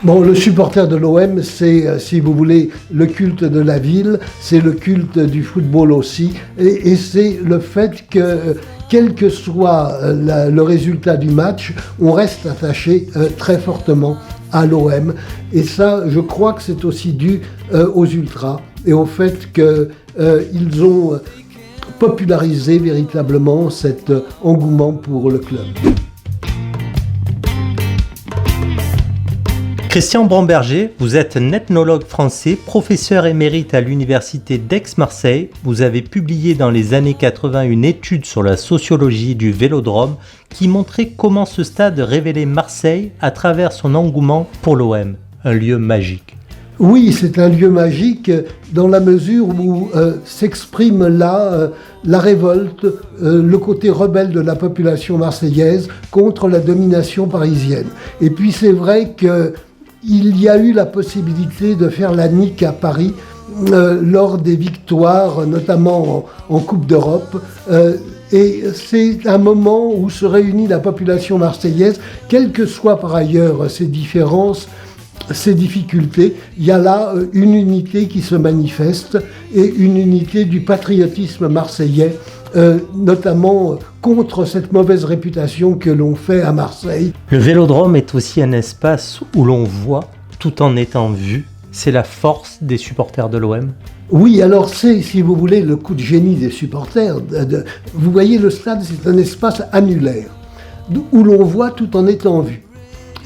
Bon, le supporter de l'OM, c'est, si vous voulez, le culte de la ville, c'est le culte du football aussi, et c'est le fait que, quel que soit le résultat du match, on reste attaché très fortement à l'OM. Et ça, je crois que c'est aussi dû aux ultras et au fait qu'ils ont popularisé véritablement cet engouement pour le club. Christian Bromberger, vous êtes un ethnologue français, professeur émérite à l'université d'Aix-Marseille. Vous avez publié dans les années 80 une étude sur la sociologie du Vélodrome qui montrait comment ce stade révélait Marseille à travers son engouement pour l'OM, un lieu magique. Oui, c'est un lieu magique dans la mesure où s'exprime là la révolte, le côté rebelle de la population marseillaise contre la domination parisienne. Et puis c'est vrai qu'il y a eu la possibilité de faire la nique à Paris lors des victoires, notamment en Coupe d'Europe. Et c'est un moment où se réunit la population marseillaise, quelles que soient par ailleurs ses différences, ces difficultés, il y a là une unité qui se manifeste et une unité du patriotisme marseillais, notamment contre cette mauvaise réputation que l'on fait à Marseille. Le Vélodrome est aussi un espace où l'on voit tout en étant vu. C'est la force des supporters de l'OM. Oui, alors c'est, si vous voulez, le coup de génie des supporters. Vous voyez, le stade, c'est un espace annulaire où l'on voit tout en étant vu.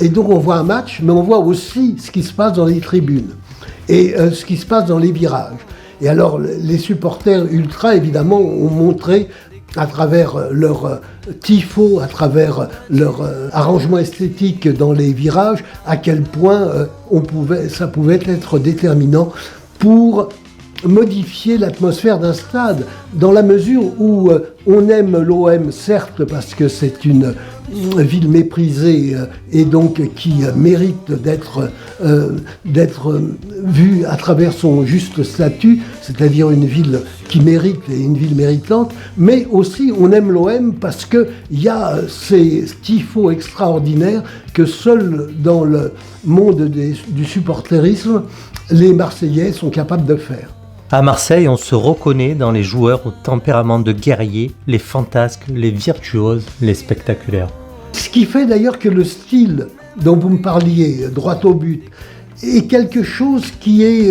Et donc on voit un match, mais on voit aussi ce qui se passe dans les tribunes et ce qui se passe dans les virages. Et alors les supporters ultra, évidemment, ont montré à travers leur tifo, à travers leur arrangement esthétique dans les virages, à quel point ça pouvait être déterminant pour modifier l'atmosphère d'un stade, dans la mesure où on aime l'OM, certes, parce que c'est une ville méprisée et donc qui mérite d'être vue à travers son juste statut, c'est-à-dire une ville qui mérite et une ville méritante, mais aussi on aime l'OM parce qu'il y a ces tifos extraordinaires que seuls dans le monde du supporterisme, les Marseillais sont capables de faire. À Marseille, on se reconnaît dans les joueurs au tempérament de guerriers, les fantasques, les virtuoses, les spectaculaires. Ce qui fait d'ailleurs que le style dont vous me parliez, droit au but, est quelque chose qui est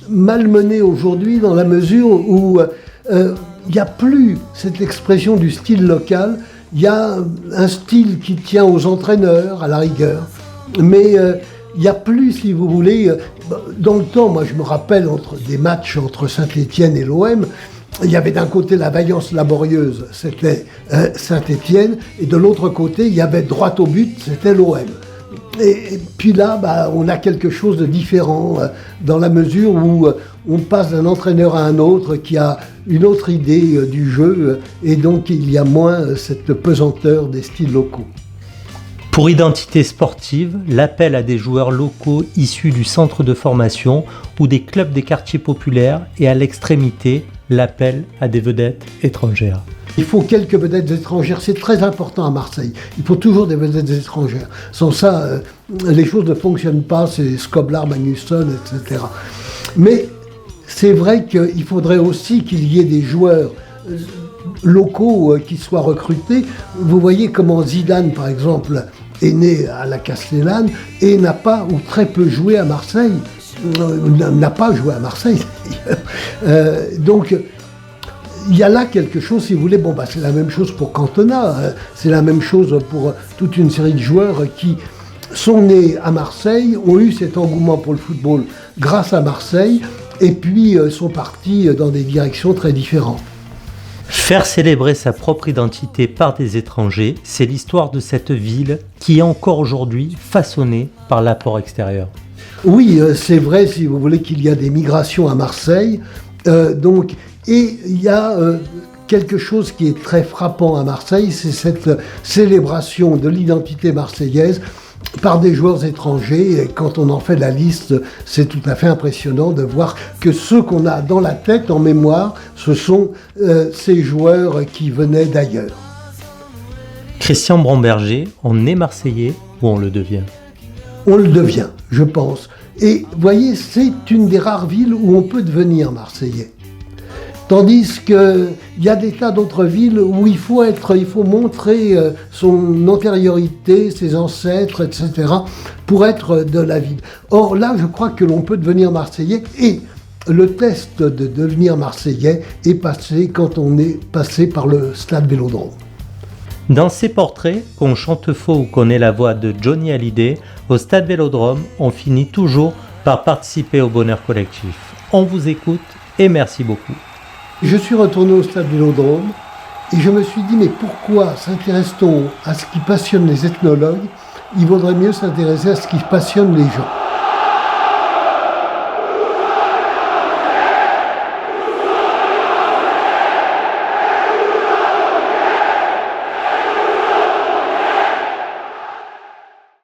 malmené aujourd'hui dans la mesure où il n'y a plus cette expression du style local. Il y a un style qui tient aux entraîneurs, à la rigueur, mais il n'y a plus, si vous voulez, dans le temps, moi je me rappelle des matchs entre Saint-Étienne et l'OM, il y avait d'un côté la vaillance laborieuse, c'était Saint-Étienne, et de l'autre côté, il y avait droit au but, c'était l'OM. Et puis là, on a quelque chose de différent, dans la mesure où on passe d'un entraîneur à un autre qui a une autre idée du jeu, et donc il y a moins cette pesanteur des styles locaux. Pour Identité sportive, l'appel à des joueurs locaux issus du centre de formation ou des clubs des quartiers populaires et à l'extrémité, l'appel à des vedettes étrangères. Il faut quelques vedettes étrangères, c'est très important à Marseille. Il faut toujours des vedettes étrangères. Sans ça, les choses ne fonctionnent pas, c'est Skoblar, Magnusson, etc. Mais c'est vrai qu'il faudrait aussi qu'il y ait des joueurs locaux qui soient recrutés. Vous voyez comment Zidane, par exemple, est né à la Castellane et n'a pas ou très peu joué à Marseille. N'a pas joué à Marseille. Donc, il y a là quelque chose, si vous voulez, c'est la même chose pour Cantona, c'est la même chose pour toute une série de joueurs qui sont nés à Marseille, ont eu cet engouement pour le football grâce à Marseille, et puis sont partis dans des directions très différentes. Faire célébrer sa propre identité par des étrangers, c'est l'histoire de cette ville qui est encore aujourd'hui façonnée par l'apport extérieur. Oui, c'est vrai, si vous voulez, qu'il y a des migrations à Marseille, et il y a quelque chose qui est très frappant à Marseille, c'est cette célébration de l'identité marseillaise par des joueurs étrangers. Et quand on en fait la liste, c'est tout à fait impressionnant de voir que ceux qu'on a dans la tête, en mémoire, ce sont ces joueurs qui venaient d'ailleurs. Christian Bromberger, on est Marseillais ou on le devient ? on le devient, je pense. Et vous voyez, c'est une des rares villes où on peut devenir Marseillais. Tandis qu'il y a des tas d'autres villes où il faut montrer son antériorité, ses ancêtres, etc., pour être de la ville. Or là, je crois que l'on peut devenir Marseillais, et le test de devenir Marseillais est passé quand on est passé par le stade Vélodrome. Dans ces portraits, qu'on chante faux ou qu'on ait la voix de Johnny Hallyday, au stade Vélodrome, on finit toujours par participer au bonheur collectif. On vous écoute et merci beaucoup. Je suis retourné au stade Vélodrome et je me suis dit, mais pourquoi s'intéresse-t-on à ce qui passionne les ethnologues ? Il vaudrait mieux s'intéresser à ce qui passionne les gens.